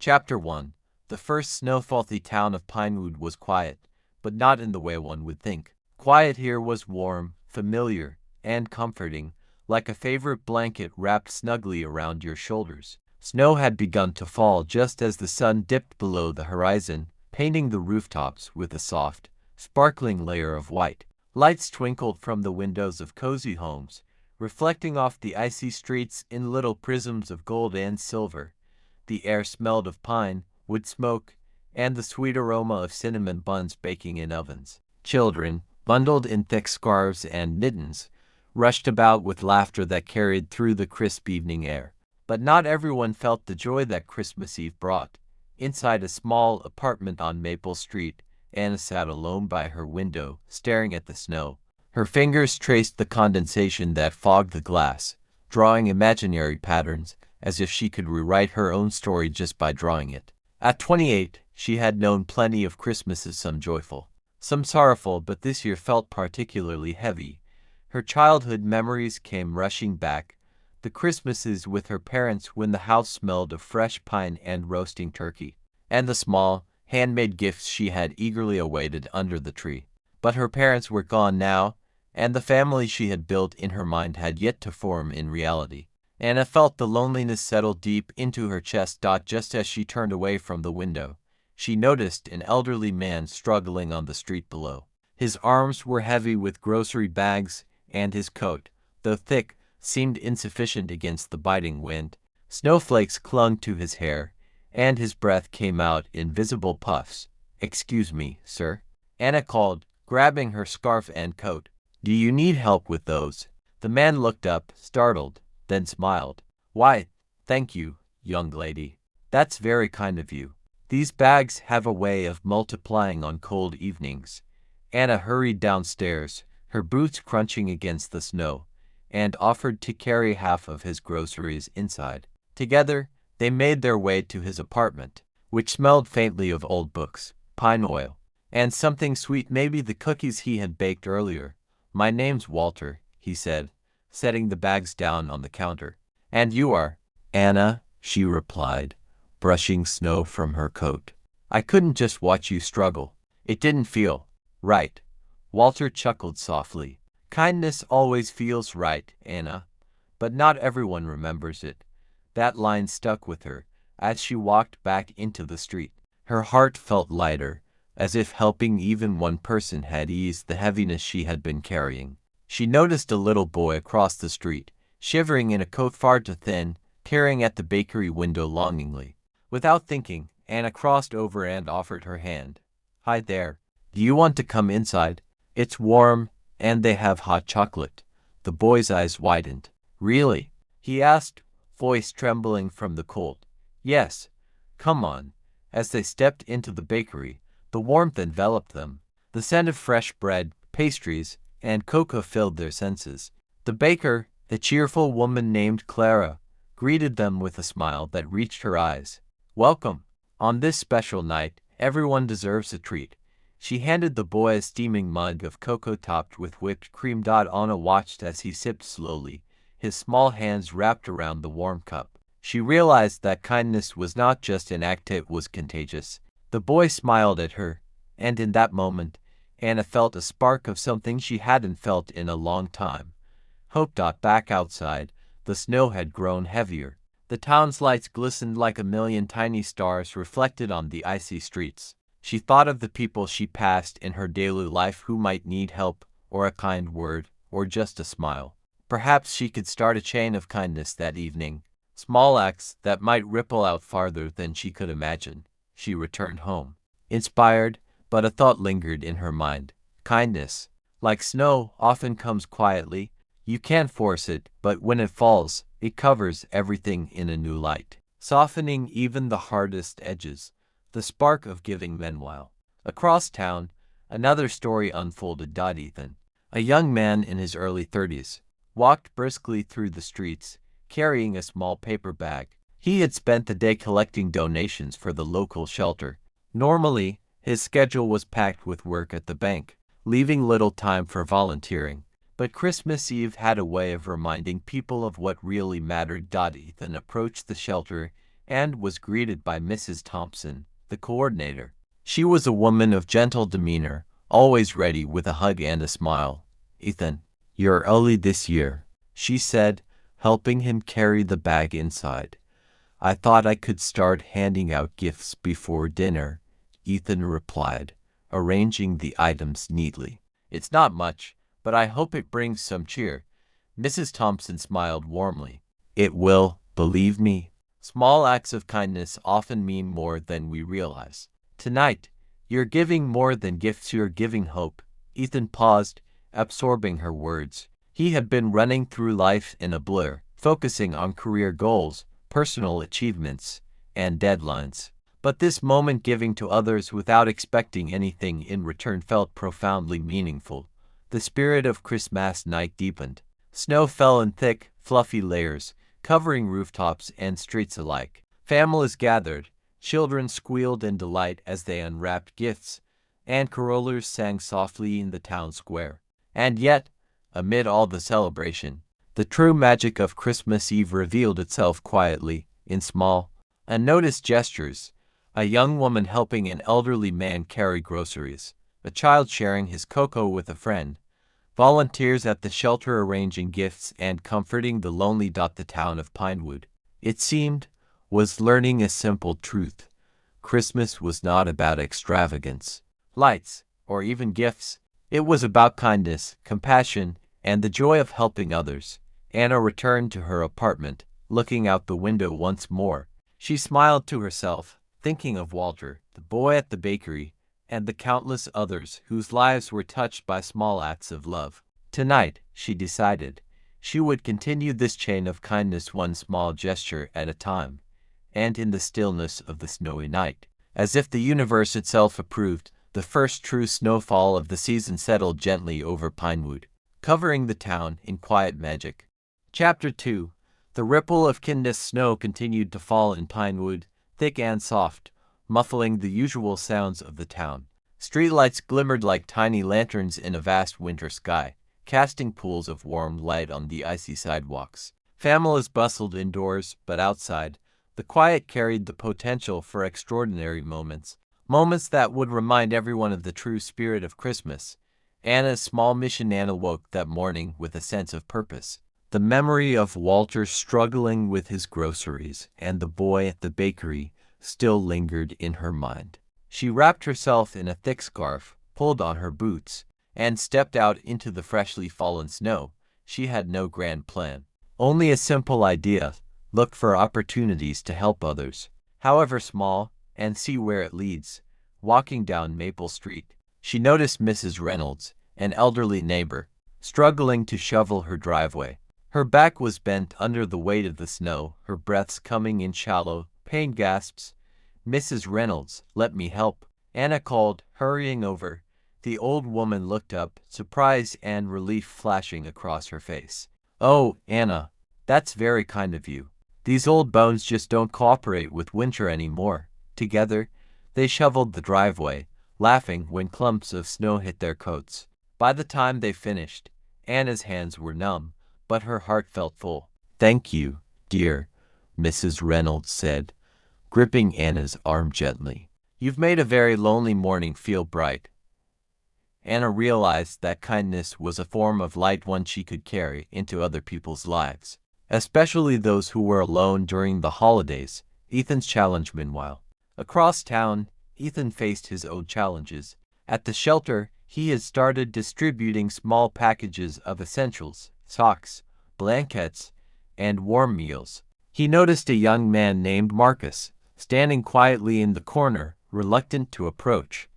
Chapter 1. The first snow-frothy town of Pinewood was quiet, but not in the way one would think. Quiet here was warm, familiar, and comforting, like a favorite blanket wrapped snugly around your shoulders. Snow had begun to fall just as the sun dipped below the horizon, painting the rooftops with a soft, sparkling layer of white. Lights twinkled from the windows of cozy homes, reflecting off the icy streets in little prisms of gold and silver. The air smelled of pine, wood smoke, and the sweet aroma of cinnamon buns baking in ovens. Children, bundled in thick scarves and mittens, rushed about with laughter that carried through the crisp evening air. But not everyone felt the joy that Christmas Eve brought. Inside a small apartment on Maple Street, Anna sat alone by her window, staring at the snow. Her fingers traced the condensation that fogged the glass, drawing imaginary patterns, as if she could rewrite her own story just by drawing it. At 28, she had known plenty of Christmases, some joyful, some sorrowful, but this year felt particularly heavy. Her childhood memories came rushing back, the Christmases with her parents when the house smelled of fresh pine and roasting turkey, and the small, handmade gifts she had eagerly awaited under the tree. But her parents were gone now, and the family she had built in her mind had yet to form in reality. Anna felt the loneliness settle deep into her chest. Just as she turned away from the window, she noticed an elderly man struggling on the street below. His arms were heavy with grocery bags, and his coat, though thick, seemed insufficient against the biting wind. Snowflakes clung to his hair, and his breath came out in visible puffs. "Excuse me, sir," Anna called, grabbing her scarf and coat. "Do you need help with those?" The man looked up, startled, then smiled. "Why, thank you, young lady. That's very kind of you. These bags have a way of multiplying on cold evenings." Anna hurried downstairs, her boots crunching against the snow, and offered to carry half of his groceries inside. Together, they made their way to his apartment, which smelled faintly of old books, pine oil, and something sweet, maybe the cookies he had baked earlier. "My name's Walter," he said, setting the bags down on the counter. "And you are?" "Anna," she replied, brushing snow from her coat. "I couldn't just watch you struggle. It didn't feel right." Walter chuckled softly. "Kindness always feels right, Anna, but not everyone remembers it." That line stuck with her as she walked back into the street. Her heart felt lighter, as if helping even one person had eased the heaviness she had been carrying. She noticed a little boy across the street, shivering in a coat far too thin, peering at the bakery window longingly. Without thinking, Anna crossed over and offered her hand. "Hi there. Do you want to come inside? It's warm, and they have hot chocolate." The boy's eyes widened. "Really?" he asked, voice trembling from the cold. "Yes. Come on." As they stepped into the bakery, the warmth enveloped them. The scent of fresh bread, pastries, and cocoa filled their senses. The baker, a cheerful woman named Clara, greeted them with a smile that reached her eyes. "Welcome. On this special night, everyone deserves a treat." She handed the boy a steaming mug of cocoa topped with whipped cream. Anna watched as he sipped slowly, his small hands wrapped around the warm cup. She realized that kindness was not just an act, it was contagious. The boy smiled at her, and in that moment, Anna felt a spark of something she hadn't felt in a long time. Hope. Back outside, the snow had grown heavier. The town's lights glistened like a million tiny stars reflected on the icy streets. She thought of the people she passed in her daily life who might need help, or a kind word, or just a smile. Perhaps she could start a chain of kindness that evening. Small acts that might ripple out farther than she could imagine. She returned home, inspired, but a thought lingered in her mind. Kindness, like snow, often comes quietly. You can't force it, but when it falls, it covers everything in a new light, softening even the hardest edges. The spark of giving. Meanwhile, across town, another story unfolded. Ethan, a young man in his early 30s, walked briskly through the streets, carrying a small paper bag. He had spent the day collecting donations for the local shelter. Normally, his schedule was packed with work at the bank, leaving little time for volunteering. But Christmas Eve had a way of reminding people of what really mattered. Ethan approached the shelter and was greeted by Mrs. Thompson, the coordinator. She was a woman of gentle demeanor, always ready with a hug and a smile. "Ethan, you're early this year," she said, helping him carry the bag inside. "I thought I could start handing out gifts before dinner," Ethan replied, arranging the items neatly. "It's not much, but I hope it brings some cheer." Mrs. Thompson smiled warmly. "It will, believe me. Small acts of kindness often mean more than we realize. Tonight, you're giving more than gifts, you're giving hope." Ethan paused, absorbing her words. He had been running through life in a blur, focusing on career goals, personal achievements, and deadlines. But this moment, giving to others without expecting anything in return, felt profoundly meaningful. The spirit of Christmas night deepened. Snow fell in thick, fluffy layers, covering rooftops and streets alike. Families gathered, children squealed in delight as they unwrapped gifts, and carolers sang softly in the town square. And yet, amid all the celebration, the true magic of Christmas Eve revealed itself quietly, in small, unnoticed gestures. A young woman helping an elderly man carry groceries, a child sharing his cocoa with a friend, volunteers at the shelter arranging gifts and comforting the lonely. The town of Pinewood, it seemed, was learning a simple truth. Christmas was not about extravagance, lights, or even gifts. It was about kindness, compassion, and the joy of helping others. Anna returned to her apartment, looking out the window once more. She smiled to herself, thinking of Walter, the boy at the bakery, and the countless others whose lives were touched by small acts of love. Tonight, she decided, she would continue this chain of kindness, one small gesture at a time. And in the stillness of the snowy night, as if the universe itself approved, the first true snowfall of the season settled gently over Pinewood, covering the town in quiet magic. Chapter 2. The ripple of kindness. Snow continued to fall in Pinewood, thick and soft, muffling the usual sounds of the town. Streetlights glimmered like tiny lanterns in a vast winter sky, casting pools of warm light on the icy sidewalks. Families bustled indoors, but outside, the quiet carried the potential for extraordinary moments, moments that would remind everyone of the true spirit of Christmas. Anna's small mission. Anna woke that morning with a sense of purpose. The memory of Walter struggling with his groceries and the boy at the bakery still lingered in her mind. She wrapped herself in a thick scarf, pulled on her boots, and stepped out into the freshly fallen snow. She had no grand plan, only a simple idea: look for opportunities to help others, however small, and see where it leads. Walking down Maple Street, she noticed Mrs. Reynolds, an elderly neighbor, struggling to shovel her driveway. Her back was bent under the weight of the snow, her breaths coming in shallow, pained gasps. "Mrs. Reynolds, let me help," Anna called, hurrying over. The old woman looked up, surprise and relief flashing across her face. "Oh, Anna, that's very kind of you. These old bones just don't cooperate with winter anymore." Together, they shoveled the driveway, laughing when clumps of snow hit their coats. By the time they finished, Anna's hands were numb, but her heart felt full. "Thank you, dear," Mrs. Reynolds said, gripping Anna's arm gently. "You've made a very lonely morning feel bright." Anna realized that kindness was a form of light, one she could carry into other people's lives, especially those who were alone during the holidays. Ethan's challenge. Meanwhile, across town, Ethan faced his own challenges. At the shelter, he had started distributing small packages of essentials, socks, blankets, and warm meals. He noticed a young man named Marcus, standing quietly in the corner, reluctant to approach.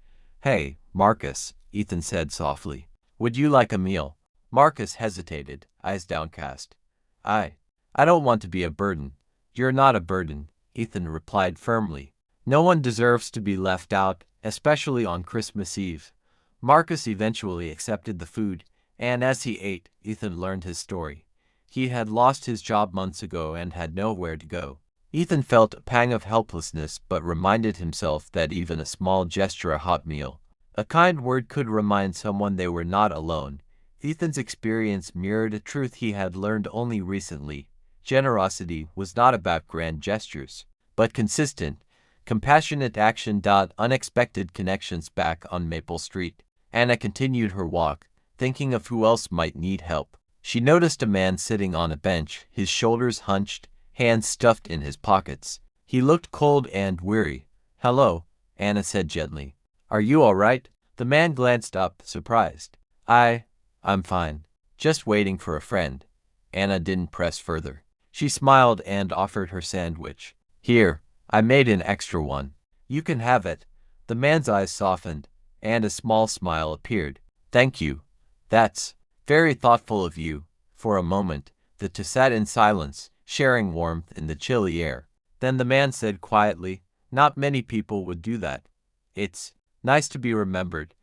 "Hey, Marcus," Ethan said softly, "would you like a meal?" Marcus hesitated, eyes downcast. I don't want to be a burden." "You're not a burden," Ethan replied firmly. "No one deserves to be left out, especially on Christmas Eve." Marcus eventually accepted the food, and as he ate, Ethan learned his story. He had lost his job months ago and had nowhere to go. Ethan felt a pang of helplessness, but reminded himself that even a small gesture, a hot meal, a kind word, could remind someone they were not alone. Ethan's experience mirrored a truth he had learned only recently. Generosity was not about grand gestures, but consistent, compassionate action. Unexpected connections back on Maple Street. Anna continued her walk, thinking of who else might need help. She noticed a man sitting on a bench, his shoulders hunched, hands stuffed in his pockets. He looked cold and weary. "Hello," Anna said gently. "Are you all right?" The man glanced up, surprised. I'm fine. Just waiting for a friend." Anna didn't press further. She smiled and offered her sandwich. "Here, I made an extra one. You can have it." The man's eyes softened, and a small smile appeared. "Thank you. That's very thoughtful of you." For a moment, the two sat in silence, sharing warmth in the chilly air. Then the man said quietly, "Not many people would do that. It's nice to be remembered."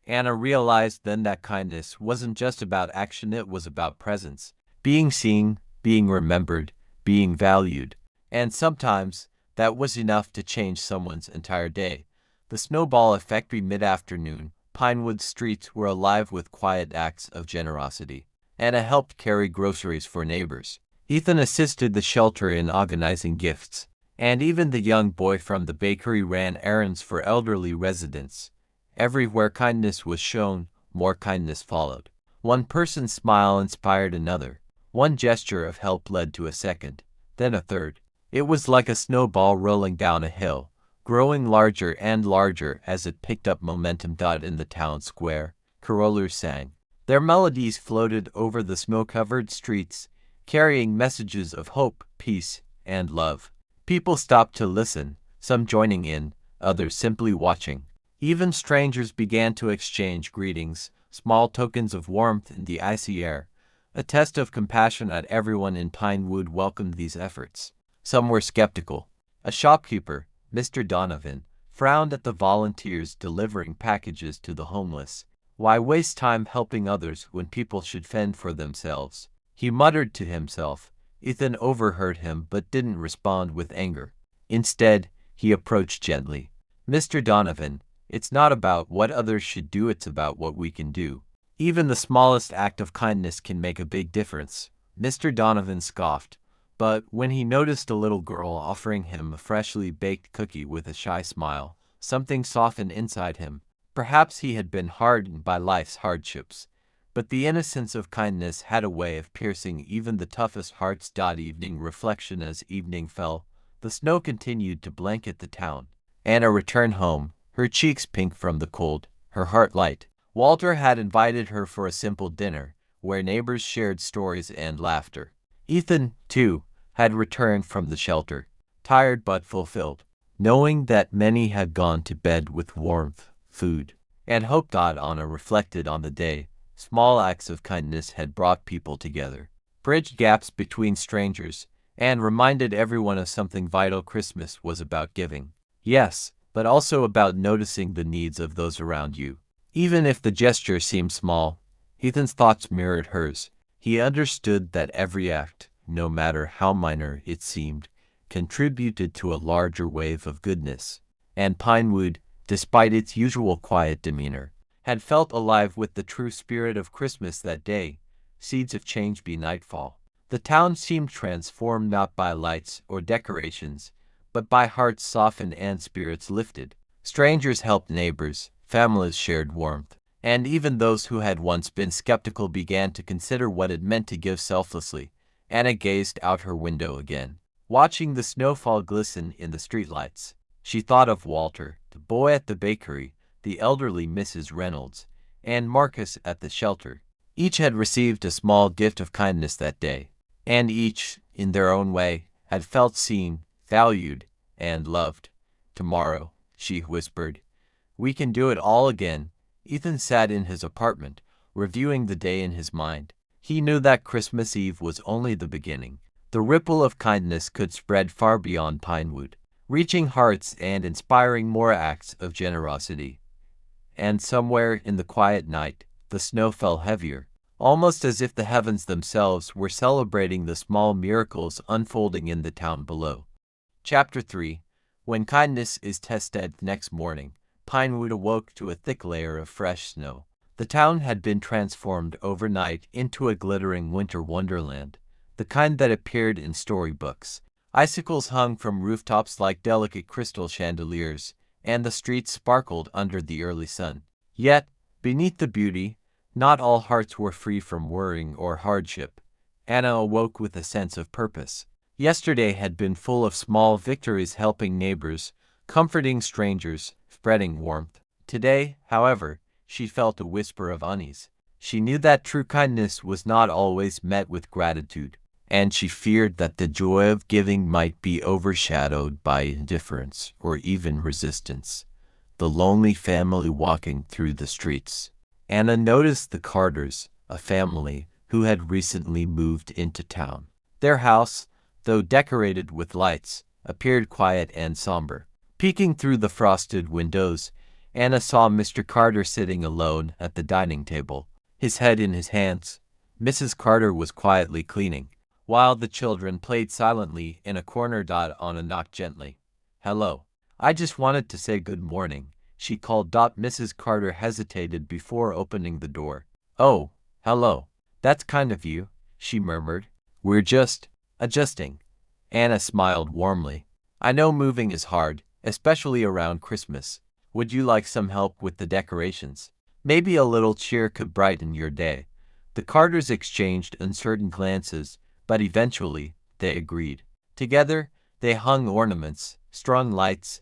Anna realized then that kindness wasn't just about action, it was about presence. Being seen, being remembered, being valued. And sometimes, that was enough to change someone's entire day. The snowball effect. Mid-afternoon, Pinewood streets were alive with quiet acts of generosity. Anna helped carry groceries for neighbors. Ethan assisted the shelter in organizing gifts. And even the young boy from the bakery ran errands for elderly residents. Everywhere kindness was shown, more kindness followed. One person's smile inspired another. One gesture of help led to a second, then a third. It was like a snowball rolling down a hill, growing larger and larger as it picked up momentum. In the town square, carolers sang. Their melodies floated over the snow-covered streets, carrying messages of hope, peace, and love. People stopped to listen, some joining in, others simply watching. Even strangers began to exchange greetings, small tokens of warmth in the icy air, a test of compassion. Everyone in Pinewood welcomed these efforts. Some were skeptical. A shopkeeper, Mr. Donovan, frowned at the volunteers delivering packages to the homeless. Why waste time helping others when people should fend for themselves? He muttered to himself. Ethan overheard him but didn't respond with anger. Instead, he approached gently. "Mr. Donovan, it's not about what others should do, it's about what we can do. Even the smallest act of kindness can make a big difference." Mr. Donovan scoffed, but when he noticed a little girl offering him a freshly baked cookie with a shy smile, something softened inside him. Perhaps he had been hardened by life's hardships, but the innocence of kindness had a way of piercing even the toughest hearts. Evening reflection. As evening fell, the snow continued to blanket the town. Anna returned home, her cheeks pink from the cold, her heart light. Walter had invited her for a simple dinner, where neighbors shared stories and laughter. Ethan, too, had returned from the shelter, tired but fulfilled, knowing that many had gone to bed with warmth, food, and hope. Anna reflected on the day. Small acts of kindness had brought people together, bridged gaps between strangers, and reminded everyone of something vital. Christmas was about giving. Yes, but also about noticing the needs of those around you. Even if the gesture seemed small, Ethan's thoughts mirrored hers. He understood that every act, no matter how minor it seemed, contributed to a larger wave of goodness. And Pinewood, despite its usual quiet demeanor, had felt alive with the true spirit of Christmas that day. Seeds of change. Nightfall. The town seemed transformed not by lights or decorations, but by hearts softened and spirits lifted. Strangers helped neighbors, families shared warmth, and even those who had once been skeptical began to consider what it meant to give selflessly. Anna gazed out her window again, watching the snowfall glisten in the streetlights. She thought of Walter, the boy at the bakery, the elderly Mrs. Reynolds, and Marcus at the shelter. Each had received a small gift of kindness that day, and each, in their own way, had felt seen, valued, and loved. "Tomorrow," she whispered, "we can do it all again." Ethan sat in his apartment, reviewing the day in his mind. He knew that Christmas Eve was only the beginning. The ripple of kindness could spread far beyond Pinewood, reaching hearts and inspiring more acts of generosity. And somewhere in the quiet night, the snow fell heavier, almost as if the heavens themselves were celebrating the small miracles unfolding in the town below. Chapter 3. When kindness is tested. Next morning, Pinewood awoke to a thick layer of fresh snow. The town had been transformed overnight into a glittering winter wonderland, the kind that appeared in storybooks. Icicles hung from rooftops like delicate crystal chandeliers, and the streets sparkled under the early sun. Yet, beneath the beauty, not all hearts were free from worrying or hardship. Anna awoke with a sense of purpose. Yesterday had been full of small victories, helping neighbors, comforting strangers, spreading warmth. Today, however, she felt a whisper of unease. She knew that true kindness was not always met with gratitude, and she feared that the joy of giving might be overshadowed by indifference or even resistance. The lonely family walking through the streets. Anna noticed the Carters, a family who had recently moved into town. Their house, though decorated with lights, appeared quiet and somber. Peeking through the frosted windows, Anna saw Mr. Carter sitting alone at the dining table, his head in his hands. Mrs. Carter was quietly cleaning, while the children played silently in a corner. Anna knocked gently. "Hello. I just wanted to say good morning," she called. Mrs. Carter hesitated before opening the door. "Oh, hello. That's kind of you," she murmured. "We're just adjusting." Anna smiled warmly. "I know moving is hard, especially around Christmas. Would you like some help with the decorations? Maybe a little cheer could brighten your day." The Carters exchanged uncertain glances, but eventually they agreed. Together, they hung ornaments, strung lights,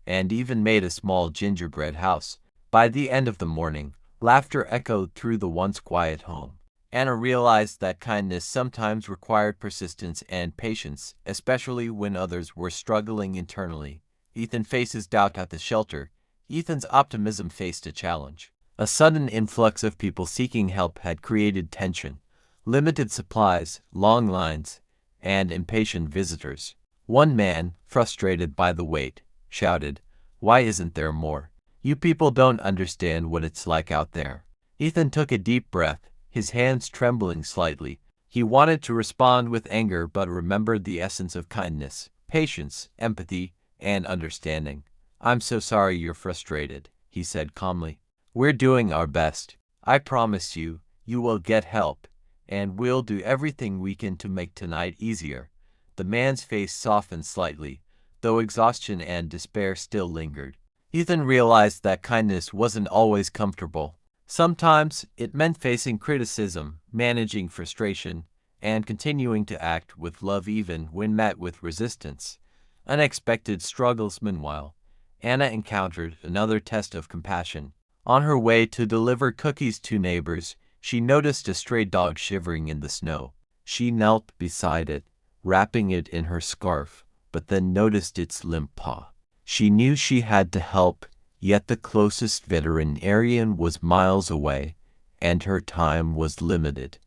and even made a small gingerbread house. By the end of the morning, laughter echoed through the once quiet home. Anna realized that kindness sometimes required persistence and patience, especially when others were struggling internally. Ethan faces doubt at the shelter. Ethan's optimism faced a challenge. A sudden influx of people seeking help had created tension. Limited supplies, long lines, and impatient visitors. One man, frustrated by the wait, shouted, "Why isn't there more? You people don't understand what it's like out there." Ethan took a deep breath, his hands trembling slightly. He wanted to respond with anger but remembered the essence of kindness, patience, empathy, and understanding. "I'm so sorry you're frustrated," he said calmly. "We're doing our best. I promise you, you will get help, and we'll do everything we can to make tonight easier." The man's face softened slightly, though exhaustion and despair still lingered. Ethan realized that kindness wasn't always comfortable. Sometimes it meant facing criticism, managing frustration, and continuing to act with love even when met with resistance. Unexpected struggles. Meanwhile, Anna encountered another test of compassion. On her way to deliver cookies to neighbors, she noticed a stray dog shivering in the snow. She knelt beside it, wrapping it in her scarf, but then noticed its limp paw. She knew she had to help, yet the closest veterinarian was miles away, and her time was limited.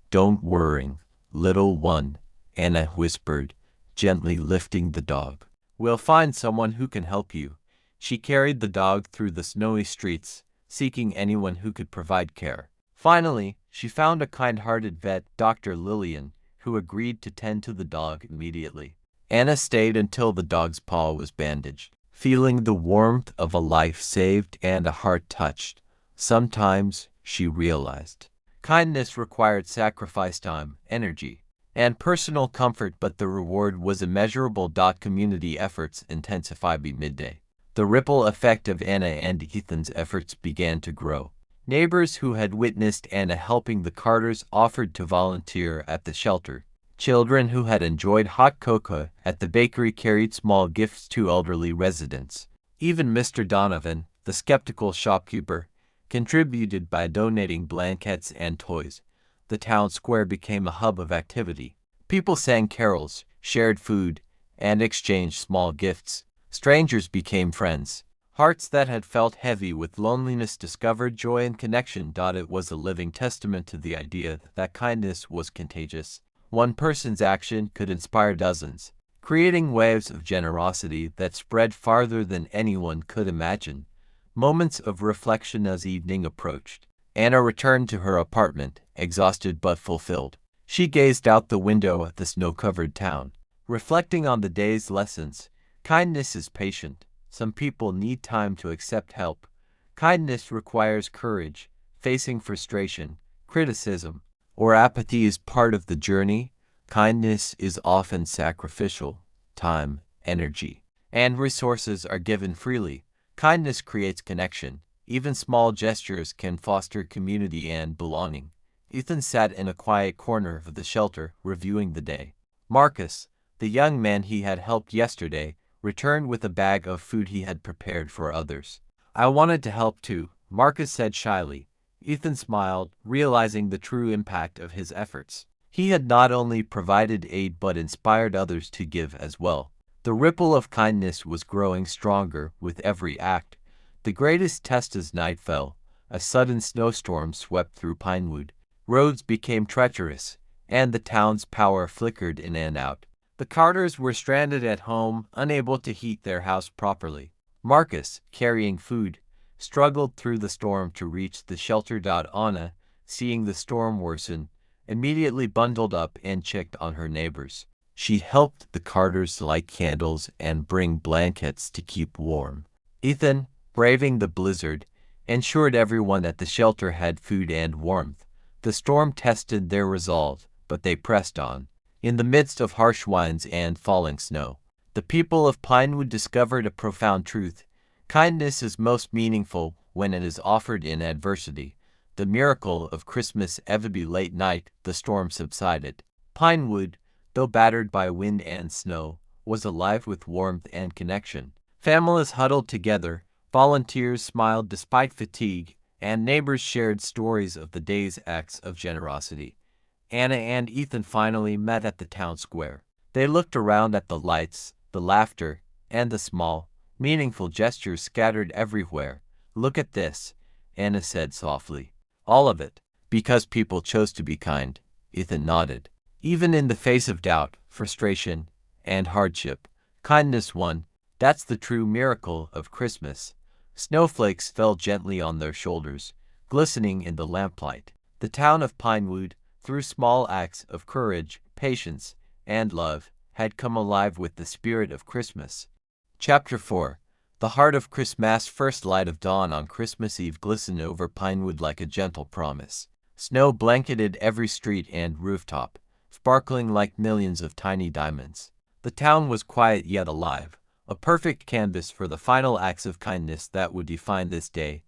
"Don't worry, little one," Anna whispered, gently lifting the dog. "We'll find someone who can help you." She carried the dog through the snowy streets, seeking anyone who could provide care. Finally, she found a kind-hearted vet, Dr. Lillian, who agreed to tend to the dog immediately. Anna stayed until the dog's paw was bandaged, feeling the warmth of a life saved and a heart touched. Sometimes, she realized, kindness required sacrifice, time, energy, and personal comfort, but the reward was immeasurable. Community efforts intensified by midday. The ripple effect of Anna and Ethan's efforts began to grow. Neighbors who had witnessed Anna helping the Carters offered to volunteer at the shelter. Children who had enjoyed hot cocoa at the bakery carried small gifts to elderly residents. Even Mr. Donovan, the skeptical shopkeeper, contributed by donating blankets and toys. The town square became a hub of activity. People sang carols, shared food, and exchanged small gifts. Strangers became friends. Hearts that had felt heavy with loneliness discovered joy and connection. It was a living testament to the idea that kindness was contagious. One person's action could inspire dozens, creating waves of generosity that spread farther than anyone could imagine. Moments of reflection. As evening approached, Anna returned to her apartment, exhausted but fulfilled. She gazed out the window at the snow-covered town, reflecting on the day's lessons. Kindness is patient. Some people need time to accept help. Kindness requires courage. Facing frustration, criticism, or apathy is part of the journey. Kindness is often sacrificial. Time, energy, and resources are given freely. Kindness creates connection. Even small gestures can foster community and belonging. Ethan sat in a quiet corner of the shelter, reviewing the day. Marcus, the young man he had helped yesterday, returned with a bag of food he had prepared for others. I wanted to help too, Marcus said shyly. Ethan smiled, realizing the true impact of his efforts. He had not only provided aid but inspired others to give as well. The ripple of kindness was growing stronger with every act. The greatest test as night fell. A sudden snowstorm swept through Pinewood. Roads became treacherous, and the town's power flickered in and out. The Carters were stranded at home, unable to heat their house properly. Marcus, carrying food, struggled through the storm to reach the shelter. Anna, seeing the storm worsen, immediately bundled up and checked on her neighbors. She helped the Carters light candles and bring blankets to keep warm. Ethan, braving the blizzard, ensured everyone at the shelter had food and warmth. The storm tested their resolve, but they pressed on. In the midst of harsh winds and falling snow, the people of Pinewood discovered a profound truth. Kindness is most meaningful when it is offered in adversity. The miracle of Christmas Eve late night, the storm subsided. Pinewood, though battered by wind and snow, was alive with warmth and connection. Families huddled together, volunteers smiled despite fatigue, and neighbors shared stories of the day's acts of generosity. Anna and Ethan finally met at the town square. They looked around at the lights, the laughter, and the small, meaningful gestures scattered everywhere. "Look at this," Anna said softly. "All of it, because people chose to be kind," Ethan nodded. Even in the face of doubt, frustration, and hardship, kindness won. That's the true miracle of Christmas. Snowflakes fell gently on their shoulders, glistening in the lamplight. The town of Pinewood, through small acts of courage, patience, and love, had come alive with the spirit of Christmas. Chapter 4. The heart of Christmas. First light of dawn on Christmas Eve glistened over Pinewood like a gentle promise. Snow blanketed every street and rooftop, sparkling like millions of tiny diamonds. The town was quiet yet alive, a perfect canvas for the final acts of kindness that would define this day.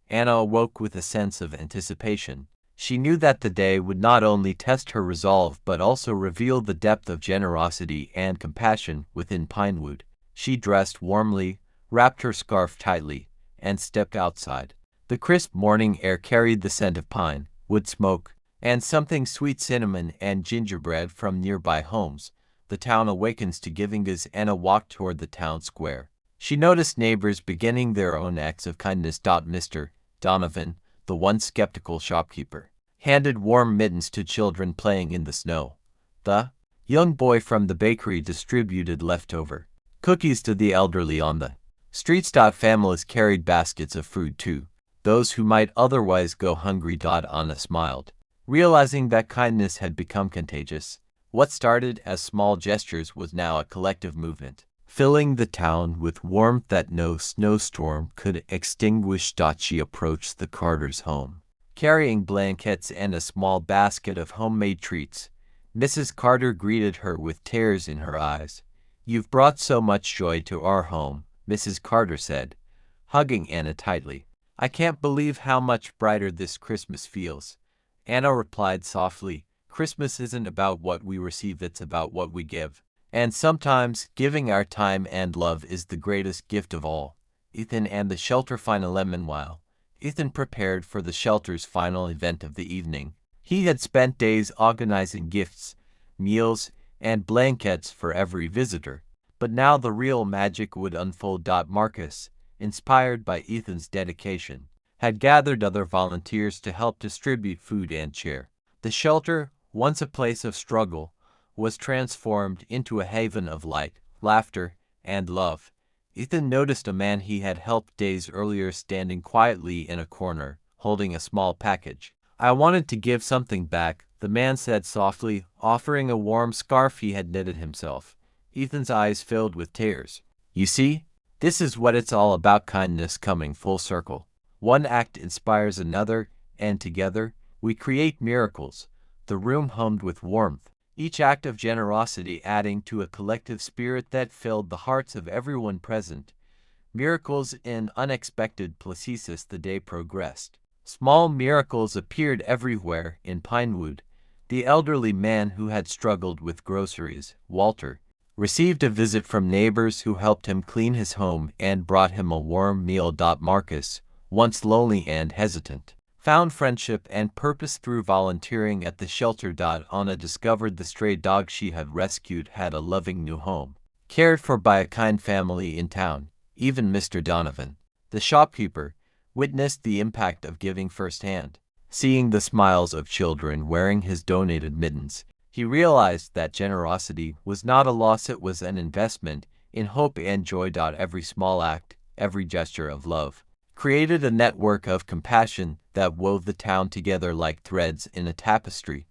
Anna awoke with a sense of anticipation. She knew that the day would not only test her resolve but also reveal the depth of generosity and compassion within Pinewood. She dressed warmly, wrapped her scarf tightly, and stepped outside. The crisp morning air carried the scent of pine, wood smoke, and something sweet cinnamon and gingerbread from nearby homes. The town awakens to giving as Anna walked toward the town square. She noticed neighbors beginning their own acts of kindness. Mr. Donovan, the once skeptical shopkeeper, handed warm mittens to children playing in the snow. The young boy from the bakery distributed leftover cookies to the elderly on the streets. Families carried baskets of food too, those who might otherwise go hungry. Anna smiled, realizing that kindness had become contagious. What started as small gestures was now a collective movement, filling the town with warmth that no snowstorm could extinguish. She approached the Carters' home, carrying blankets and a small basket of homemade treats. Mrs. Carter greeted her with tears in her eyes. "You've brought so much joy to our home," Mrs. Carter said, hugging Anna tightly. "I can't believe how much brighter this Christmas feels." Anna replied softly, "Christmas isn't about what we receive, it's about what we give. And sometimes, giving our time and love is the greatest gift of all." Ethan and the shelter. Final lemon. While Ethan prepared for the shelter's final event of the evening, he had spent days organizing gifts, meals, and blankets for every visitor. But now the real magic would unfold. Marcus, inspired by Ethan's dedication, had gathered other volunteers to help distribute food and cheer. The shelter, once a place of struggle, was transformed into a haven of light, laughter, and love. Ethan noticed a man he had helped days earlier standing quietly in a corner, holding a small package. "I wanted to give something back," the man said softly, offering a warm scarf he had knitted himself. Ethan's eyes filled with tears. "You see, this is what it's all about, kindness coming full circle. One act inspires another, and together, we create miracles." The room hummed with warmth. each act of generosity adding to a collective spirit that filled the hearts of everyone present. Miracles in unexpected places as the day progressed. Small miracles appeared everywhere in Pinewood. The elderly man who had struggled with groceries, Walter, received a visit from neighbors who helped him clean his home and brought him a warm meal. Marcus, once lonely and hesitant, found friendship and purpose through volunteering at the shelter. Anna discovered the stray dog she had rescued had a loving new home, cared for by a kind family in town. Even Mr. Donovan, the shopkeeper, witnessed the impact of giving firsthand. Seeing the smiles of children wearing his donated mittens, he realized that generosity was not a loss, it was an investment in hope and joy. Every small act, every gesture of love, created a network of compassion that wove the town together like threads in a tapestry.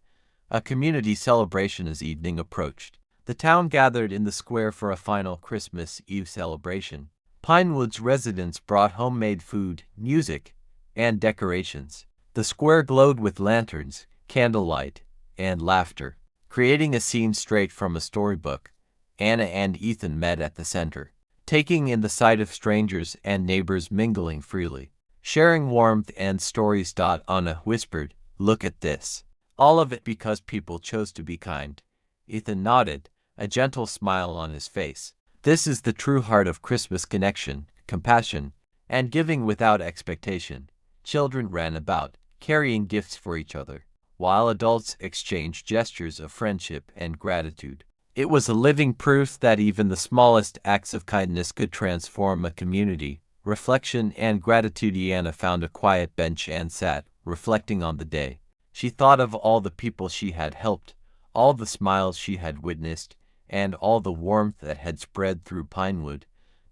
A community celebration as evening approached. The town gathered in the square for a final Christmas Eve celebration. Pinewood's residents brought homemade food, music, and decorations. The square glowed with lanterns, candlelight, and laughter, creating a scene straight from a storybook. Anna and Ethan met at the center, taking in the sight of strangers and neighbors mingling freely, sharing warmth and stories. Anna whispered, "Look at this. All of it because people chose to be kind." Ethan nodded, a gentle smile on his face. This is the true heart of Christmas: connection, compassion, and giving without expectation. Children ran about, carrying gifts for each other, while adults exchanged gestures of friendship and gratitude. It was a living proof that even the smallest acts of kindness could transform a community. Reflection and gratitude. Anna found a quiet bench and sat, reflecting on the day. She thought of all the people she had helped, all the smiles she had witnessed, and all the warmth that had spread through Pinewood.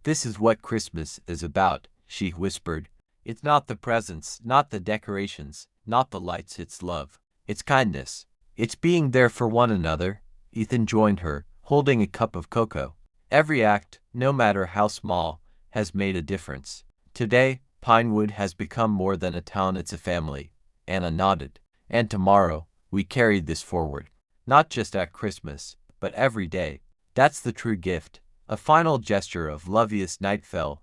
"This is what Christmas is about," she whispered. "It's not the presents, not the decorations, not the lights, it's love. It's kindness. It's being there for one another." Ethan joined her, holding a cup of cocoa. "Every act, no matter how small, has made a difference. Today, Pinewood has become more than a town, it's a family." Anna nodded. "And tomorrow, we carry this forward. Not just at Christmas, but every day. That's the true gift." A final gesture of love. As night fell,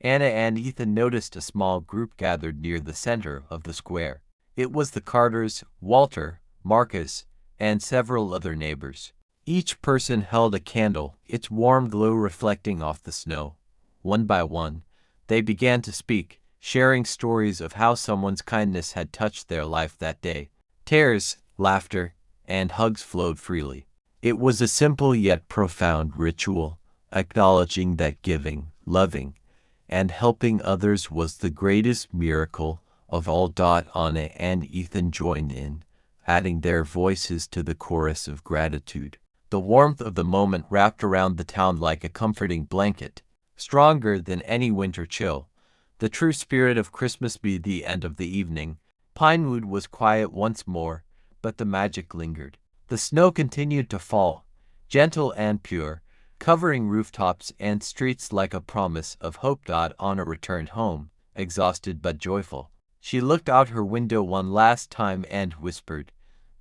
Anna and Ethan noticed a small group gathered near the center of the square. It was the Carters, Walter, Marcus, and several other neighbors. Each person held a candle, its warm glow reflecting off the snow. One by one, they began to speak, sharing stories of how someone's kindness had touched their life that day. Tears, laughter, and hugs flowed freely. It was a simple yet profound ritual, acknowledging that giving, loving, and helping others was the greatest miracle of all. Anna and Ethan joined in, adding their voices to the chorus of gratitude. The warmth of the moment wrapped around the town like a comforting blanket, stronger than any winter chill. The true spirit of Christmas. By the end of the evening, Pinewood was quiet once more, but the magic lingered. The snow continued to fall, gentle and pure, covering rooftops and streets like a promise of hope. Anna returned home, exhausted but joyful. She looked out her window one last time and whispered,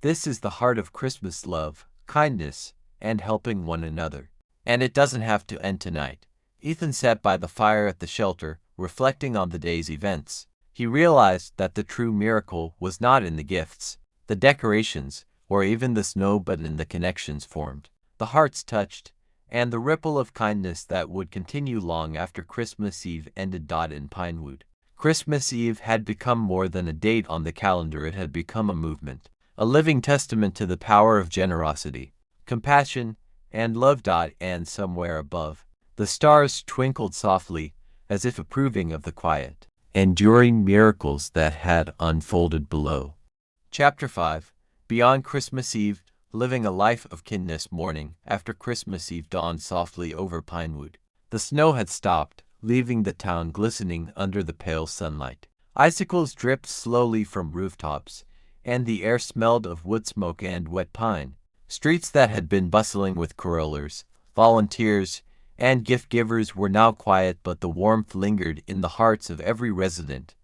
"This is the heart of Christmas: love, kindness, and helping one another. And it doesn't have to end tonight." Ethan sat by the fire at the shelter, reflecting on the day's events. He realized that the true miracle was not in the gifts, the decorations, or even the snow, but in the connections formed, the hearts touched, and the ripple of kindness that would continue long after Christmas Eve ended. In Pinewood, Christmas Eve had become more than a date on the calendar, it had become a movement, a living testament to the power of generosity, compassion, and love. And somewhere above, the stars twinkled softly, as if approving of the quiet, enduring miracles that had unfolded below. Chapter 5. Beyond Christmas Eve, living a life of kindness. Morning after Christmas Eve dawned softly over Pinewood. The snow had stopped, leaving the town glistening under the pale sunlight. Icicles dripped slowly from rooftops, and the air smelled of wood smoke and wet pine. Streets that had been bustling with carolers, volunteers, and gift-givers were now quiet, but the warmth lingered in the hearts of every resident.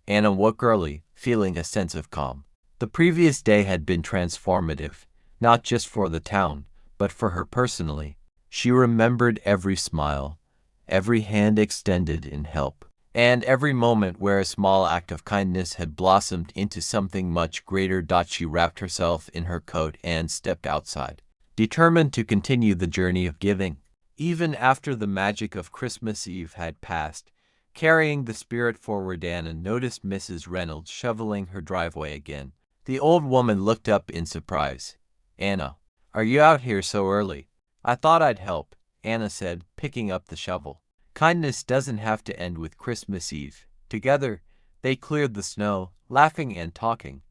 Anna woke early, feeling a sense of calm. The previous day had been transformative, not just for the town, but for her personally. She remembered every smile, every hand extended in help, and every moment where a small act of kindness had blossomed into something much greater. She wrapped herself in her coat and stepped outside, determined to continue the journey of giving. Even after the magic of Christmas Eve had passed, carrying the spirit forward, Anna noticed Mrs. Reynolds shoveling her driveway again. The old woman looked up in surprise. "Anna, are you out here so early?" "I thought I'd help," Anna said, picking up the shovel. Kindness doesn't have to end with Christmas Eve. Together, they cleared the snow, laughing and talking.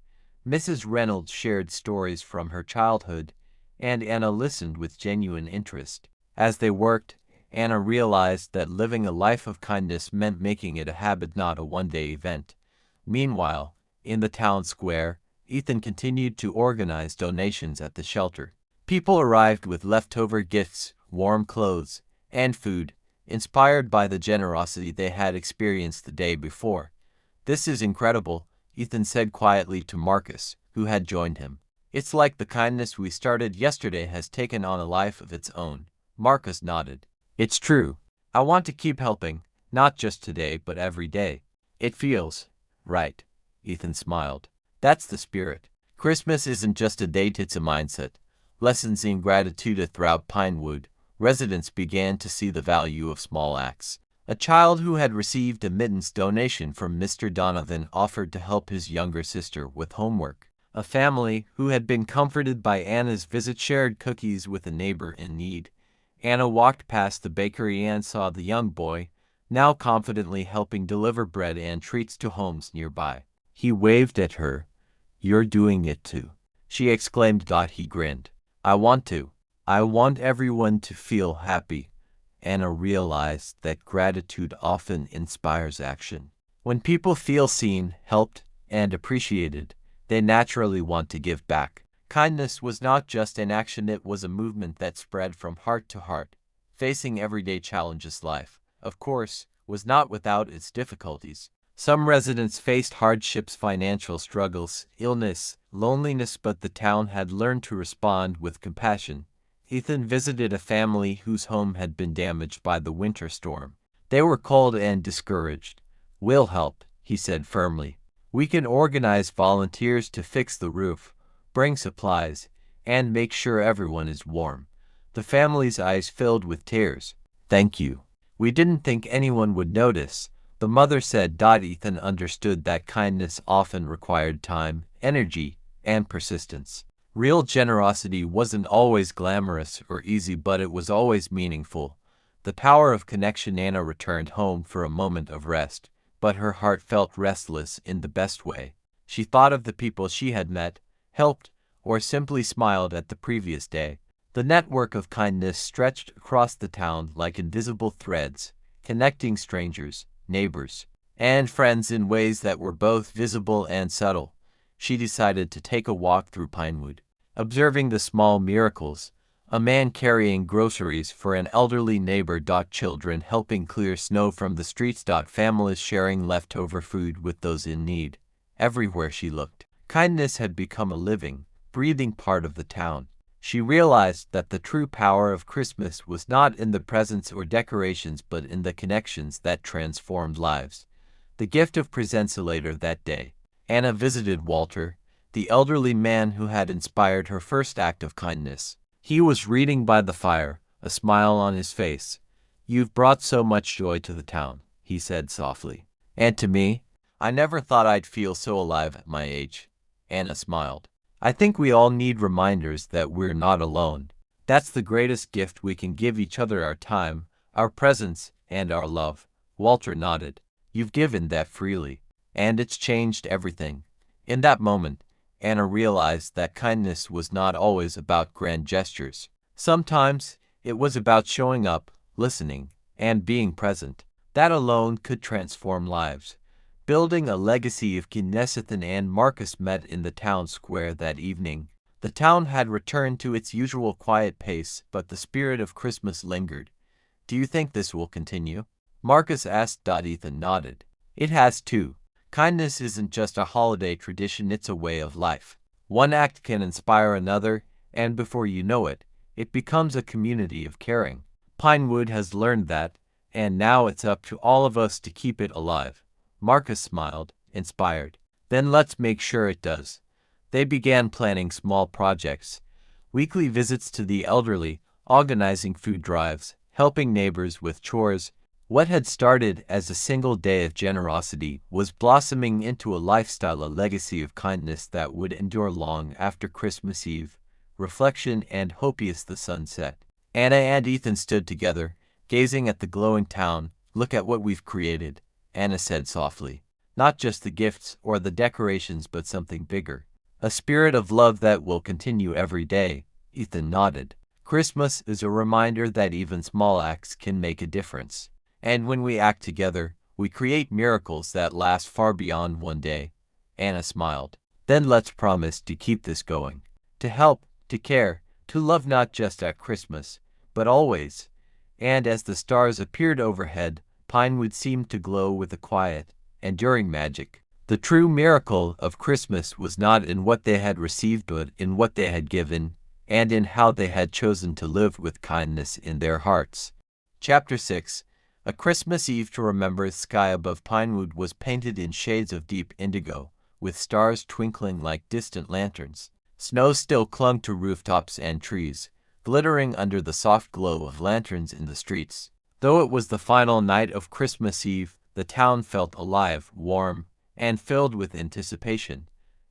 Mrs. Reynolds shared stories from her childhood, and Anna listened with genuine interest. As they worked, Anna realized that living a life of kindness meant making it a habit, not a one-day event. Meanwhile, in the town square, Ethan continued to organize donations at the shelter. People arrived with leftover gifts, warm clothes, and food, inspired by the generosity they had experienced the day before. "This is incredible," Ethan said quietly to Marcus, who had joined him. "It's like the kindness we started yesterday has taken on a life of its own." Marcus nodded. "It's true. I want to keep helping, not just today but every day. It feels right." Ethan smiled. "That's the spirit. Christmas isn't just a date, it's a mindset." Lessons in gratitude throughout Pinewood, residents began to see the value of small acts. A child who had received a mittens donation from Mr. Donovan offered to help his younger sister with homework. A family who had been comforted by Anna's visit shared cookies with a neighbor in need. Anna walked past the bakery and saw the young boy, now confidently helping deliver bread and treats to homes nearby. He waved at her. "You're doing it too," she exclaimed. He grinned. "I want to. I want everyone to feel happy." Anna realized that gratitude often inspires action. When people feel seen, helped, and appreciated, they naturally want to give back. Kindness was not just an action, it was a movement that spread from heart to heart. Facing everyday challenges, life, of course, was not without its difficulties. Some residents faced hardships, financial struggles, illness, loneliness, but the town had learned to respond with compassion. Ethan visited a family whose home had been damaged by the winter storm. They were cold and discouraged. "We'll help," he said firmly. "We can organize volunteers to fix the roof, bring supplies, and make sure everyone is warm." The family's eyes filled with tears. "Thank you. We didn't think anyone would notice," the mother said. Ethan understood that kindness often required time, energy, and persistence. Real generosity wasn't always glamorous or easy, but it was always meaningful. The power of connection. Anna returned home for a moment of rest, but her heart felt restless in the best way. She thought of the people she had met, helped, or simply smiled at the previous day. The network of kindness stretched across the town like invisible threads, connecting strangers, neighbors, and friends in ways that were both visible and subtle. She decided to take a walk through Pinewood, observing the small miracles: a man carrying groceries for an elderly neighbor, children helping clear snow from the streets, families sharing leftover food with those in need. Everywhere she looked, kindness had become a living, breathing part of the town. She realized that the true power of Christmas was not in the presents or decorations, but in the connections that transformed lives. The gift of presents. Later that day, Anna visited Walter, the elderly man who had inspired her first act of kindness. He was reading by the fire, a smile on his face. "You've brought so much joy to the town," he said softly. "And to me. I never thought I'd feel so alive at my age." Anna smiled. "I think we all need reminders that we're not alone. That's the greatest gift we can give each other: our time, our presence, and our love." Walter nodded. "You've given that freely, and it's changed everything." In that moment, Anna realized that kindness was not always about grand gestures. Sometimes it was about showing up, listening, and being present. That alone could transform lives. Building a legacy of kindness. Ethan and Marcus met in the town square that evening. The town had returned to its usual quiet pace, but the spirit of Christmas lingered. "Do you think this will continue?" Marcus asked. Ethan nodded. "It has too. Kindness isn't just a holiday tradition, it's a way of life. One act can inspire another, and before you know it, it becomes a community of caring. Pinewood has learned that, and now it's up to all of us to keep it alive. Marcus smiled, inspired. Then let's make sure it does. They began planning small projects, weekly visits to the elderly, organizing food drives, helping neighbors with chores. What had started as a single day of generosity was blossoming into a lifestyle, a legacy of kindness that would endure long after Christmas Eve. Reflection and hope as the sun set. Anna and Ethan stood together, gazing at the glowing town. Look at what we've created, Anna said softly. Not just the gifts or the decorations, but something bigger. A spirit of love that will continue every day, Ethan nodded. Christmas is a reminder that even small acts can make a difference. And when we act together, we create miracles that last far beyond one day. Anna smiled. Then let's promise to keep this going. To help, to care, to love not just at Christmas, but always. And as the stars appeared overhead, Pinewood seemed to glow with a quiet, enduring magic. The true miracle of Christmas was not in what they had received, but in what they had given, and in how they had chosen to live with kindness in their hearts. Chapter 6. A Christmas Eve to remember. The sky above Pinewood was painted in shades of deep indigo, with stars twinkling like distant lanterns. Snow still clung to rooftops and trees, glittering under the soft glow of lanterns in the streets. Though it was the final night of Christmas Eve, the town felt alive, warm, and filled with anticipation.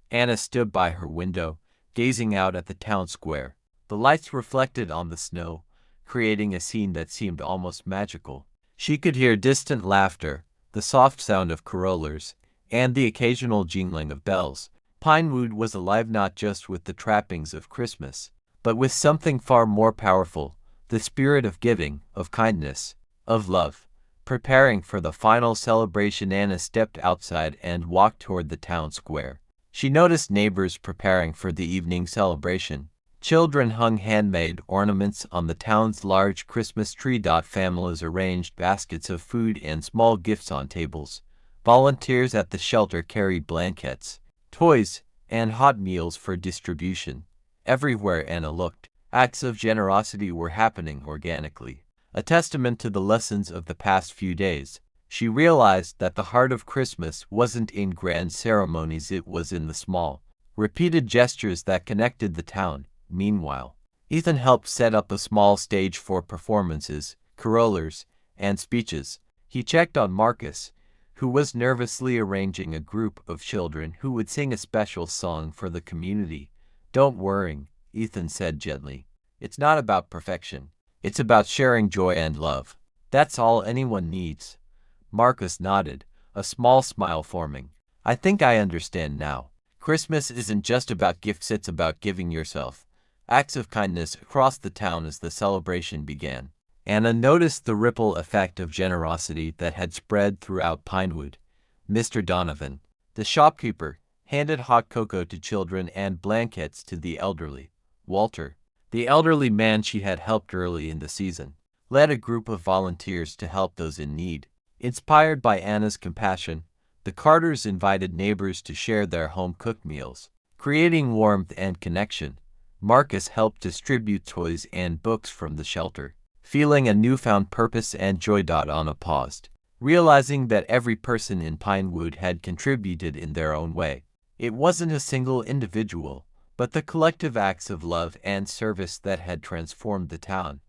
Anna stood by her window, gazing out at the town square. The lights reflected on the snow, creating a scene that seemed almost magical. She could hear distant laughter, the soft sound of carolers, and the occasional jingling of bells. Pinewood was alive not just with the trappings of Christmas, but with something far more powerful, the spirit of giving, of kindness, of love. Preparing for the final celebration, Anna stepped outside and walked toward the town square. She noticed neighbors preparing for the evening celebration. Children hung handmade ornaments on the town's large Christmas tree. Families arranged baskets of food and small gifts on tables. Volunteers at the shelter carried blankets, toys, and hot meals for distribution. Everywhere Anna looked, acts of generosity were happening organically. A testament to the lessons of the past few days, she realized that the heart of Christmas wasn't in grand ceremonies, it was in the small, repeated gestures that connected the town. Meanwhile, Ethan helped set up a small stage for performances, carolers, and speeches. He checked on Marcus, who was nervously arranging a group of children who would sing a special song for the community. Don't worry, Ethan said gently. It's not about perfection. It's about sharing joy and love. That's all anyone needs. Marcus nodded, a small smile forming. I think I understand now. Christmas isn't just about gifts, it's about giving yourself. Acts of kindness across the town as the celebration began. Anna noticed the ripple effect of generosity that had spread throughout Pinewood. Mr. Donovan, the shopkeeper, handed hot cocoa to children and blankets to the elderly. Walter, the elderly man she had helped early in the season, led a group of volunteers to help those in need. Inspired by Anna's compassion, the Carters invited neighbors to share their home-cooked meals, creating warmth and connection. Marcus helped distribute toys and books from the shelter, feeling a newfound purpose and joy. Anna paused, realizing that every person in Pinewood had contributed in their own way. It wasn't a single individual, but the collective acts of love and service that had transformed the town.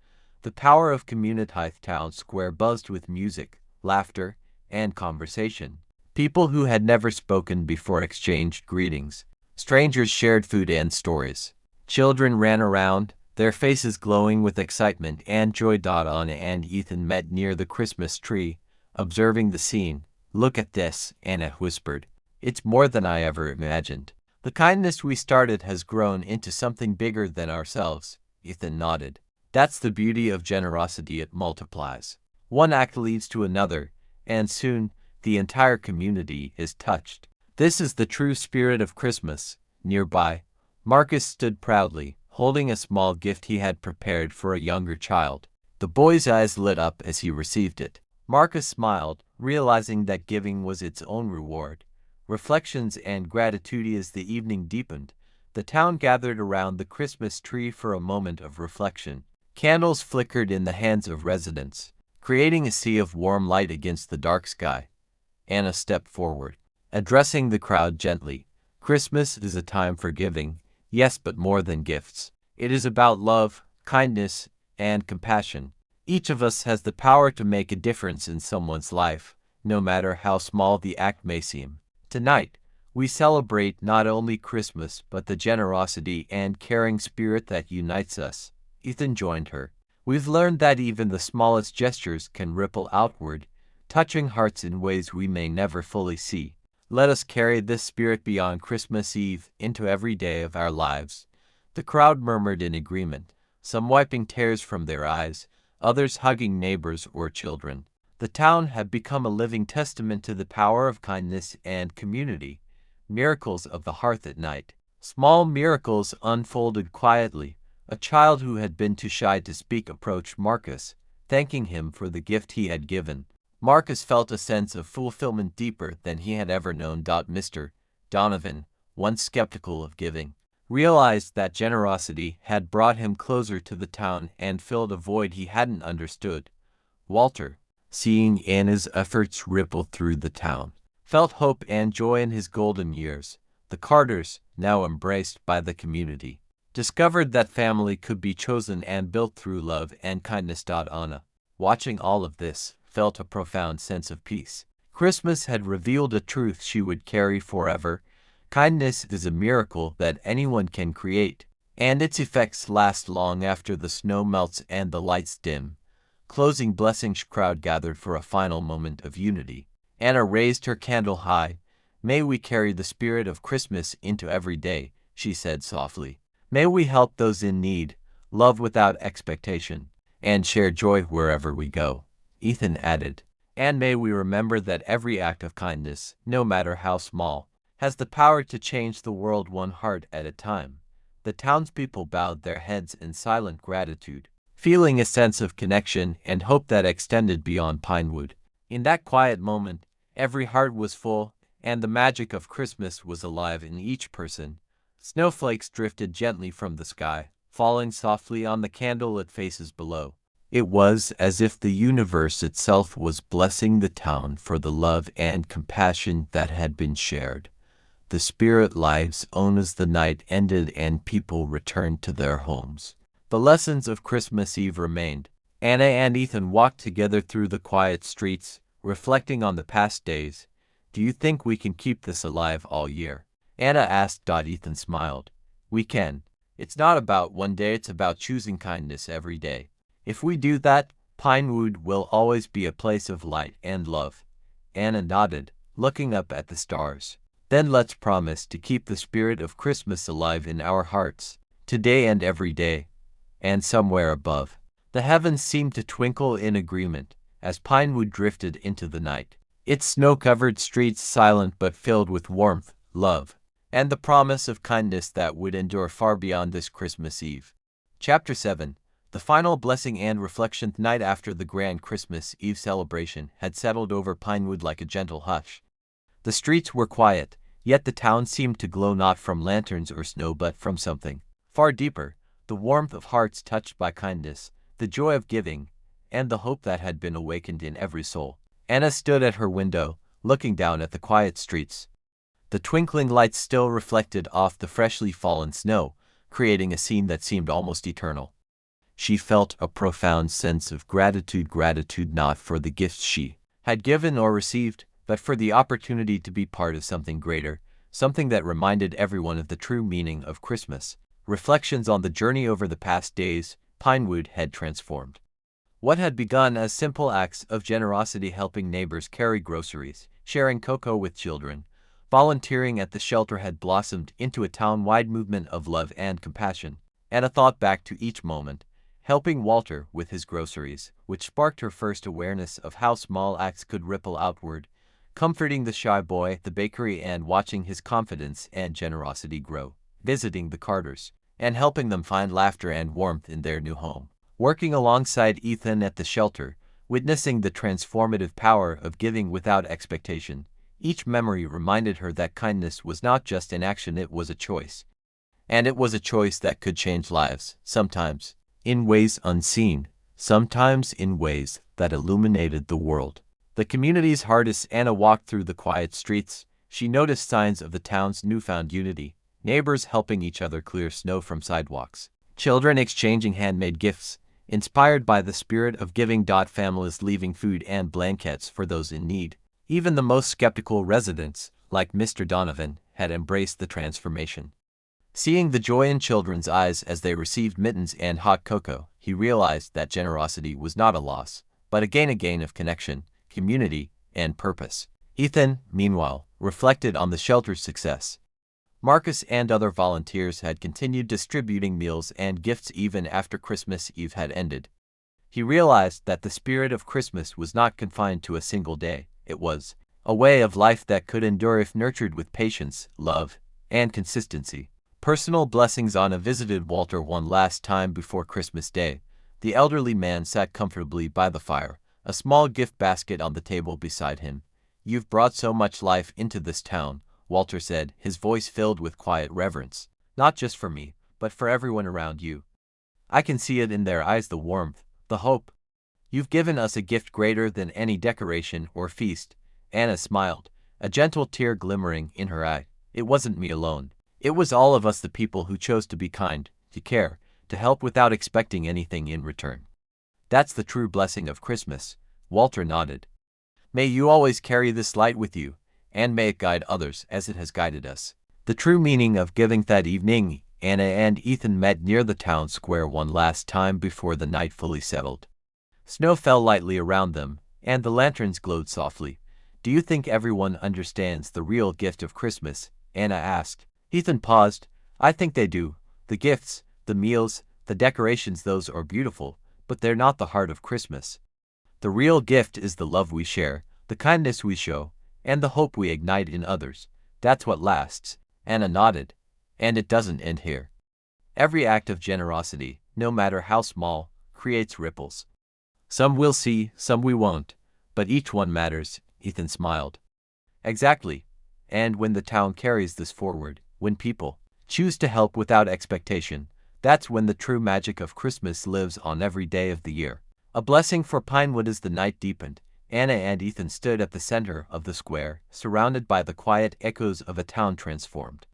The power of community. Town square buzzed with music, laughter, and conversation. People who had never spoken before exchanged greetings. Strangers shared food and stories. Children ran around, their faces glowing with excitement and joy. Anna and Ethan met near the Christmas tree, observing the scene. Look at this, Anna whispered. It's more than I ever imagined. The kindness we started has grown into something bigger than ourselves. Ethan nodded. That's the beauty of generosity, it multiplies. One act leads to another, and soon, the entire community is touched. This is the true spirit of Christmas. Nearby, Marcus stood proudly, holding a small gift he had prepared for a younger child. The boy's eyes lit up as he received it. Marcus smiled, realizing that giving was its own reward. Reflections and gratitude. As the evening deepened, The town gathered around the Christmas tree for a moment of reflection. Candles flickered in the hands of residents, creating a sea of warm light against the dark sky. Anna stepped forward, addressing the crowd gently. Christmas is a time for giving, yes, but more than gifts. It is about love, kindness, and compassion. Each of us has the power to make a difference in someone's life, no matter how small the act may seem. Tonight, we celebrate not only Christmas but the generosity and caring spirit that unites us. Ethan joined her. We've learned that even the smallest gestures can ripple outward, touching hearts in ways we may never fully see. Let us carry this spirit beyond Christmas Eve into every day of our lives. The crowd murmured in agreement, some wiping tears from their eyes, others hugging neighbors or children. The town had become a living testament to the power of kindness and community. Miracles of the hearth at night. Small miracles unfolded quietly. A child who had been too shy to speak approached Marcus, thanking him for the gift he had given. Marcus felt a sense of fulfillment deeper than he had ever known. Mr. Donovan, once skeptical of giving, realized that generosity had brought him closer to the town and filled a void he hadn't understood. Walter, seeing Anna's efforts ripple through the town, felt hope and joy in his golden years. The Carters, now embraced by the community, discovered that family could be chosen and built through love and kindness. Anna, watching all of this, felt a profound sense of peace. Christmas had revealed a truth she would carry forever. Kindness is a miracle that anyone can create, and its effects last long after the snow melts and the lights dim. Closing blessings, crowd gathered for a final moment of unity. Anna raised her candle high. May we carry the spirit of Christmas into every day, she said softly. May we help those in need, love without expectation, and share joy wherever we go, Ethan added. And may we remember that every act of kindness, no matter how small, has the power to change the world one heart at a time. The townspeople bowed their heads in silent gratitude, feeling a sense of connection and hope that extended beyond Pinewood. In that quiet moment, every heart was full, and the magic of Christmas was alive in each person. Snowflakes drifted gently from the sky, falling softly on the candlelit faces below. It was as if the universe itself was blessing the town for the love and compassion that had been shared. The spirit lives on as the night ended and people returned to their homes. The lessons of Christmas Eve remained. Anna and Ethan walked together through the quiet streets, reflecting on the past days. Do you think we can keep this alive all year? Anna asked. Ethan smiled. We can. It's not about one day, it's about choosing kindness every day. If we do that, Pinewood will always be a place of light and love. Anna nodded, looking up at the stars. Then let's promise to keep the spirit of Christmas alive in our hearts, today and every day. And somewhere above, the heavens seemed to twinkle in agreement as Pinewood drifted into the night, its snow-covered streets silent but filled with warmth, love, and the promise of kindness that would endure far beyond this Christmas Eve. Chapter 7. The final blessing and reflection. Night after the grand Christmas Eve celebration had settled over Pinewood like a gentle hush. The streets were quiet, yet the town seemed to glow not from lanterns or snow but from something far deeper, the warmth of hearts touched by kindness, the joy of giving, and the hope that had been awakened in every soul. Anna stood at her window, looking down at the quiet streets. The twinkling lights still reflected off the freshly fallen snow, creating a scene that seemed almost eternal. She felt a profound sense of gratitude not for the gifts she had given or received, but for the opportunity to be part of something greater, something that reminded everyone of the true meaning of Christmas. Reflections on the journey. Over the past days, Pinewood had transformed. What had begun as simple acts of generosity, helping neighbors carry groceries, sharing cocoa with children, volunteering at the shelter, had blossomed into a town-wide movement of love and compassion. Anna thought back to each moment, helping Walter with his groceries, which sparked her first awareness of how small acts could ripple outward, comforting the shy boy at the bakery and watching his confidence and generosity grow, visiting the Carters, and helping them find laughter and warmth in their new home, working alongside Ethan at the shelter, witnessing the transformative power of giving without expectation. Each memory reminded her that kindness was not just an action, it was a choice. And it was a choice that could change lives, sometimes in ways unseen, sometimes in ways that illuminated the world. The community's heart as Anna walked through the quiet streets, she noticed signs of the town's newfound unity, neighbors helping each other clear snow from sidewalks, children exchanging handmade gifts, inspired by the spirit of giving. Families leaving food and blankets for those in need. Even the most skeptical residents, like Mr. Donovan, had embraced the transformation. Seeing the joy in children's eyes as they received mittens and hot cocoa, he realized that generosity was not a loss, but a gain of connection, community, and purpose. Ethan, meanwhile, reflected on the shelter's success. Marcus and other volunteers had continued distributing meals and gifts even after Christmas Eve had ended. He realized that the spirit of Christmas was not confined to a single day. It was a way of life that could endure if nurtured with patience, love, and consistency. Personal blessings. Anna visited Walter one last time before Christmas Day. The elderly man sat comfortably by the fire, a small gift basket on the table beside him. "You've brought so much life into this town," Walter said, his voice filled with quiet reverence. "Not just for me, but for everyone around you. I can see it in their eyes, the warmth, the hope. You've given us a gift greater than any decoration or feast." Anna smiled, a gentle tear glimmering in her eye. "It wasn't me alone. It was all of us, the people who chose to be kind, to care, to help without expecting anything in return. That's the true blessing of Christmas." Walter nodded. "May you always carry this light with you, and may it guide others as it has guided us." The true meaning of giving. That evening, Anna and Ethan met near the town square one last time before the night fully settled. Snow fell lightly around them, and the lanterns glowed softly. "Do you think everyone understands the real gift of Christmas?" Anna asked. Ethan paused. "I think they do. The gifts, the meals, the decorations, those are beautiful, but they're not the heart of Christmas. The real gift is the love we share, the kindness we show, and the hope we ignite in others. That's what lasts." Anna nodded. "And it doesn't end here. Every act of generosity, no matter how small, creates ripples. Some we'll see, some we won't, but each one matters." Ethan smiled. "Exactly. And when the town carries this forward, when people choose to help without expectation, that's when the true magic of Christmas lives on every day of the year." A blessing for Pinewood. As the night deepened, Anna and Ethan stood at the center of the square, surrounded by the quiet echoes of a town transformed.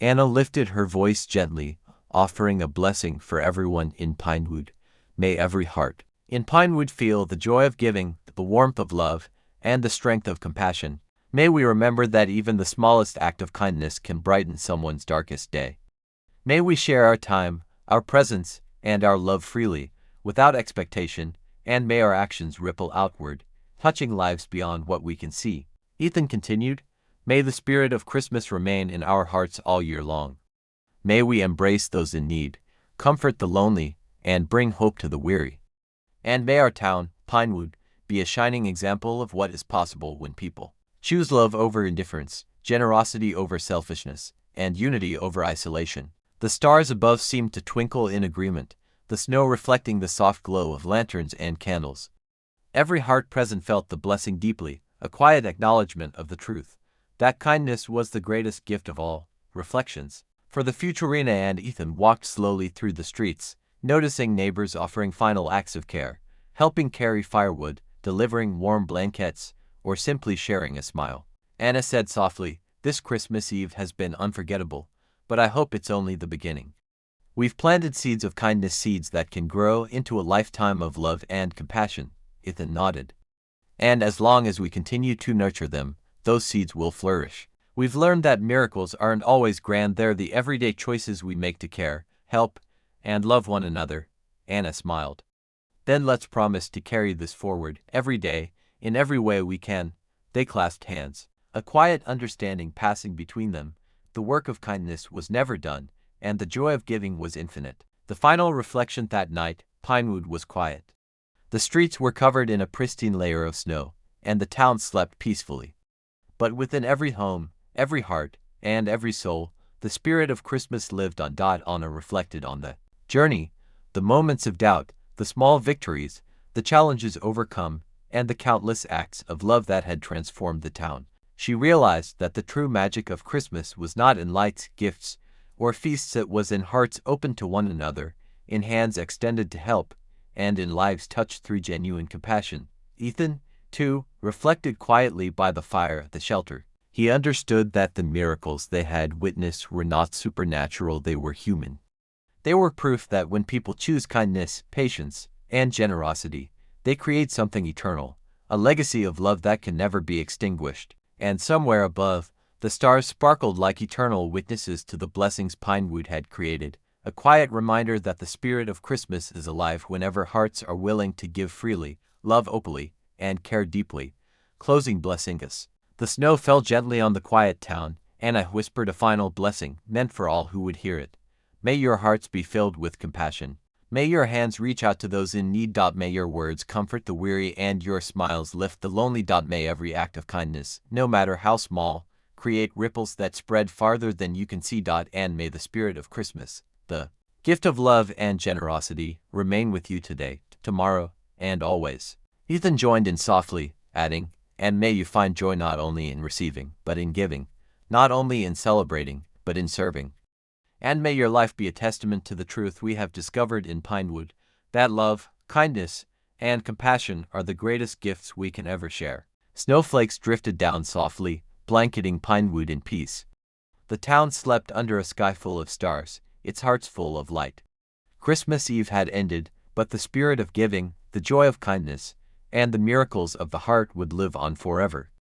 Anna lifted her voice gently, offering a blessing for everyone in Pinewood. "May every heart in Pinewood feel the joy of giving, the warmth of love, and the strength of compassion. May we remember that even the smallest act of kindness can brighten someone's darkest day. May we share our time, our presence, and our love freely, without expectation, and may our actions ripple outward, touching lives beyond what we can see." Ethan continued, "May the spirit of Christmas remain in our hearts all year long. May we embrace those in need, comfort the lonely, and bring hope to the weary. And may our town, Pinewood, be a shining example of what is possible when people choose love over indifference, generosity over selfishness, and unity over isolation." The stars above seemed to twinkle in agreement, the snow reflecting the soft glow of lanterns and candles. Every heart present felt the blessing deeply, a quiet acknowledgement of the truth that kindness was the greatest gift of all. Reflections. For the future. Anna and Ethan walked slowly through the streets, noticing neighbors offering final acts of care, helping carry firewood, delivering warm blankets, or simply sharing a smile. Anna said softly, "This Christmas Eve has been unforgettable, but I hope it's only the beginning. We've planted seeds of kindness, seeds that can grow into a lifetime of love and compassion." Ethan nodded. "And as long as we continue to nurture them, those seeds will flourish. We've learned that miracles aren't always grand, they're the everyday choices we make to care, help, and love one another." Anna smiled. "Then let's promise to carry this forward, every day, in every way we can." They clasped hands, a quiet understanding passing between them. The work of kindness was never done, and the joy of giving was infinite. The final reflection. That night, Pinewood was quiet. The streets were covered in a pristine layer of snow, and the town slept peacefully. But within every home, every heart, and every soul, the spirit of Christmas lived on. Anna reflected on the journey, the moments of doubt, the small victories, the challenges overcome, and the countless acts of love that had transformed the town. She realized that the true magic of Christmas was not in lights, gifts, or feasts, it was in hearts open to one another, in hands extended to help, and in lives touched through genuine compassion. Ethan, too, reflected quietly by the fire at the shelter. He understood that the miracles they had witnessed were not supernatural, they were human. They were proof that when people choose kindness, patience, and generosity, they create something eternal, a legacy of love that can never be extinguished. And somewhere above, the stars sparkled like eternal witnesses to the blessings Pinewood had created, a quiet reminder that the spirit of Christmas is alive whenever hearts are willing to give freely, love openly, and care deeply. Closing blessing us. The snow fell gently on the quiet town, and I whispered a final blessing, meant for all who would hear it. May your hearts be filled with compassion. May your hands reach out to those in need. May your words comfort the weary and your smiles lift the lonely. May every act of kindness, no matter how small, create ripples that spread farther than you can see. And may the spirit of Christmas, the gift of love and generosity, remain with you today, tomorrow, and always. Ethan joined in softly, adding, and may you find joy not only in receiving, but in giving, not only in celebrating, but in serving. And may your life be a testament to the truth we have discovered in Pinewood, that love, kindness, and compassion are the greatest gifts we can ever share. Snowflakes drifted down softly, blanketing Pinewood in peace. The town slept under a sky full of stars, its hearts full of light. Christmas Eve had ended, but the spirit of giving, the joy of kindness, and the miracles of the heart would live on forever.